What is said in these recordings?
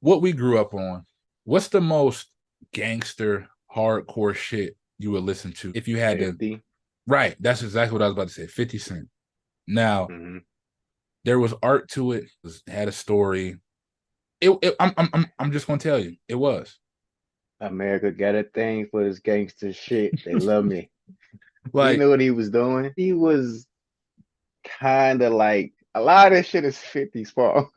what we grew up on. What's the most gangster hardcore shit you would listen to if you had to? 50. Right, that's exactly what I was about to say. 50 Cent. Now Mm-hmm. there was art to it. Had a story. I'm just gonna tell you, it was America got a thing for this gangster shit. They love me. He like knew what he was doing. He was kind of like a lot of this shit is 50's fault.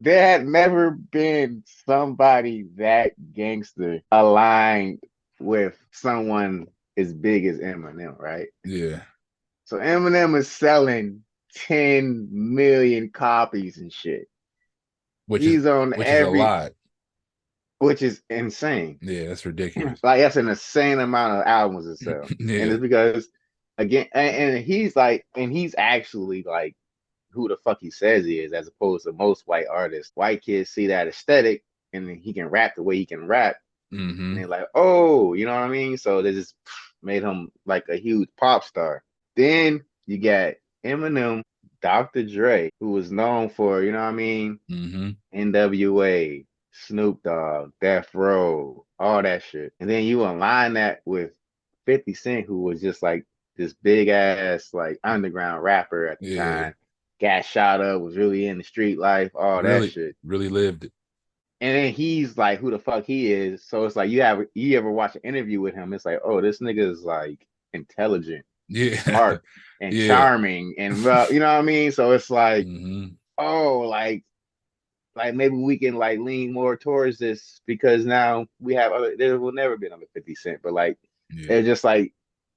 There had never been somebody that gangster aligned with someone as big as Eminem, right? yeah, So Eminem is selling 10 million copies and shit. which is He's on which is a lot. which is insane. Yeah, that's ridiculous. Like that's an insane amount of albums to sell. And Yeah, it's because again, and he's like, and he's actually like who the fuck he says he is, as opposed to most white artists. White kids see that aesthetic and then he can rap the way he can rap. And mm-hmm. they're like, oh, you know what I mean? So they just made him like a huge pop star. Then you got Eminem, Dr. Dre, who was known for, you know what I mean? Mm-hmm. NWA, Snoop Dogg, Death Row, all that shit. And then you align that with 50 Cent, who was just like this big ass, like underground rapper at the Yeah, time. Got shot up, was really in the street life, all that really, shit. really lived it. And then he's like who the fuck he is. So it's like you ever watch an interview with him, it's like, oh, this nigga is like intelligent and Yeah, smart and yeah. charming and well, you know what I mean? So it's like, Mm-hmm. oh, like maybe we can like lean more towards this because now we have other there will never be another 50 Cent, but like Yeah. it just like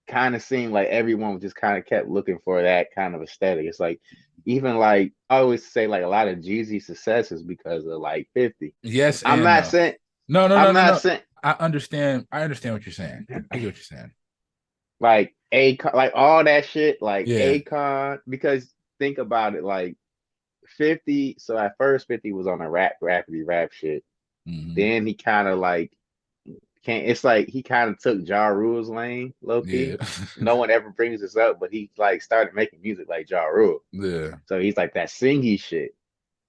kind of seemed like everyone just kind of kept looking for that kind of aesthetic. It's like even like I always say like a lot of Jeezy success is because of like 50. Yes I'm and not no. saying No, no, no, I'm no, not no. saying I understand. I understand what you're saying. I get what you're saying. like a like all that shit like Yeah. Akon because think about it like 50 so at first 50 was on a rapidly rap shit. Mm-hmm. Then he kind of like can't it's like he kind of took Ja Rule's lane, low Yeah. key. No one ever brings this up, but he like started making music like Ja Rule. Yeah. So he's like that singy shit.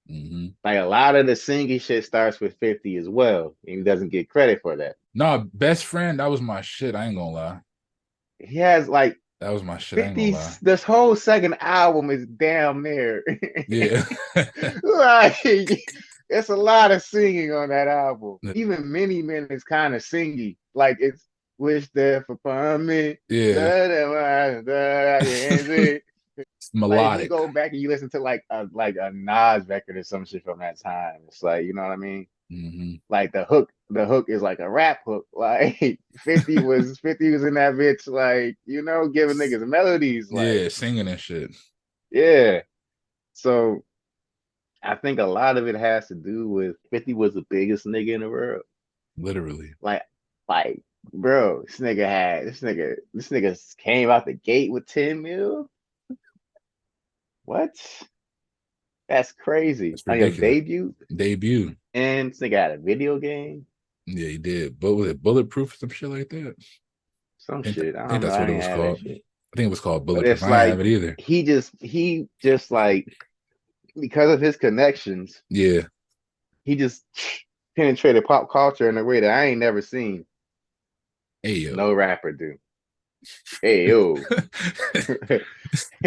Mm-hmm. Like a lot of the singy shit starts with 50 as well, and he doesn't get credit for that. No, best friend, that was my shit. I ain't gonna lie. He has like That was my shit. I ain't gonna 50, lie. this whole second album is damn near. Yeah. Like it's a lot of singing on that album. Even Many Men is kind of singy. Like it's wish there upon me. Yeah. Like It's if you melodic. go back and you listen to like a Nas record or some shit from that time, it's like you know what I mean. Mm-hmm. Like the hook is like a rap hook. Like 50 was in that bitch, like, you know, giving niggas melodies, like, Yeah, singing and shit. yeah. So I think a lot of it has to do with 50 was the biggest nigga in the world. Literally. Like, like, bro, this nigga came out the gate with 10 mil. What? That's crazy. It's On your ridiculous. debut, Debut. and this nigga had a video game, Yeah, he did. But was it bulletproof or some shit like that? some I shit. I think don't know. that's what I it ain't was have that called. shit. I think it was called But bulletproof. it's I ain't have like it either. he just like because of his connections, Yeah. he just penetrated pop culture in a way that I ain't never seen Hey yo. no rapper do. Hey yo,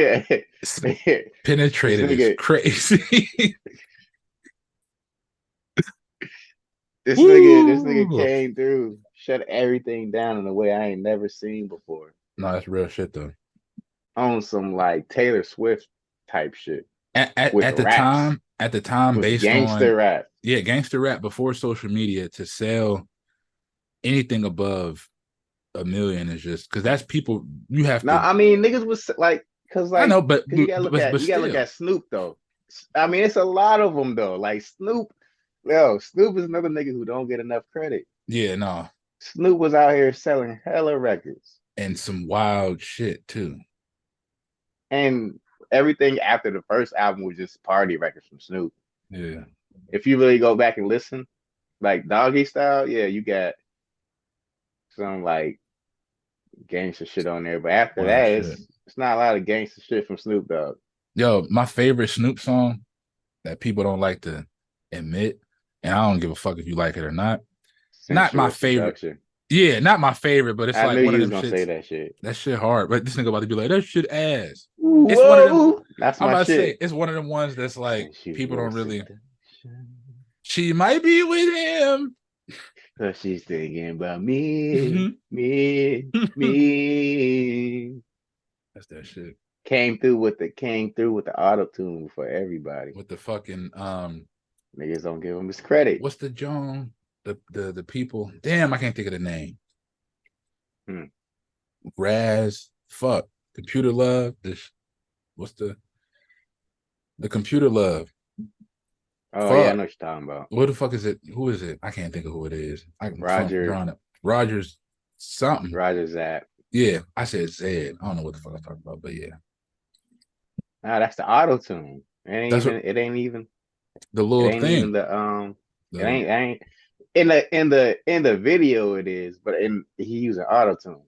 this Penetrated is nigga, crazy. this nigga Woo! came through, shut everything down in a way I ain't never seen before. No, that's real shit though. On some like Taylor Swift type shit with raps, At the time, with based on gangster rap. yeah, gangster rap before social media to sell anything above 1 million is just because that's people you have Now, to. I mean, niggas was I know, cause but you gotta look still, at Snoop though. I mean, it's a lot of them though. Like Snoop, yo, Snoop is another nigga who don't get enough credit. yeah, no, Snoop was out here selling hella records, and some wild shit too. and everything after the first album was just party records from Snoop. Yeah, If you really go back and listen, like Doggy Style, yeah, you got some like gangster shit on there, but after wild that, shit. it's not a lot of gangster shit from Snoop Dogg. Yo, my favorite Snoop song that people don't like to admit. and I don't give a fuck if you like it or not. Not my Sensual favorite. seduction. Yeah, not my favorite, but it's I like knew one of you was them gonna say shits. that shit. That shit hard. But this nigga about to be like, that shit ass. It's one of them. Whoa, that's I'm my about to say shit. it's one of them ones that's like people Sensual don't really. seduction. She might be with him. Cause she's thinking about me, me, me. That's that shit Came through with the auto tune for everybody. with the fucking Niggas don't give him his credit. what's the Joan? The people. Damn, I can't think of the name. Hmm. Raz. Fuck. Computer love. This. What's the computer love? Oh yeah, I Fuck. know what you're talking about. What the fuck is it? Who is it? I can't think of who it is. I'm fucking Roger, drawing it. Rogers something. Roger Zapp. Yeah, I said Zed. I don't know what the fuck I'm talking about, but yeah, Nah, that's the auto tune. It ain't that's what even. It ain't even. the It little ain't even thing. the It The ain't in the video it is, but in he using auto tune.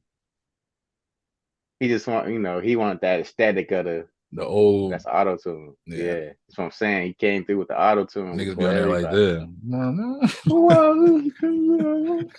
He just he want that aesthetic of the the old that's auto tune. yeah Yeah, that's what I'm saying. He came through with the auto tune niggas be before on there like everybody. this. Whoa.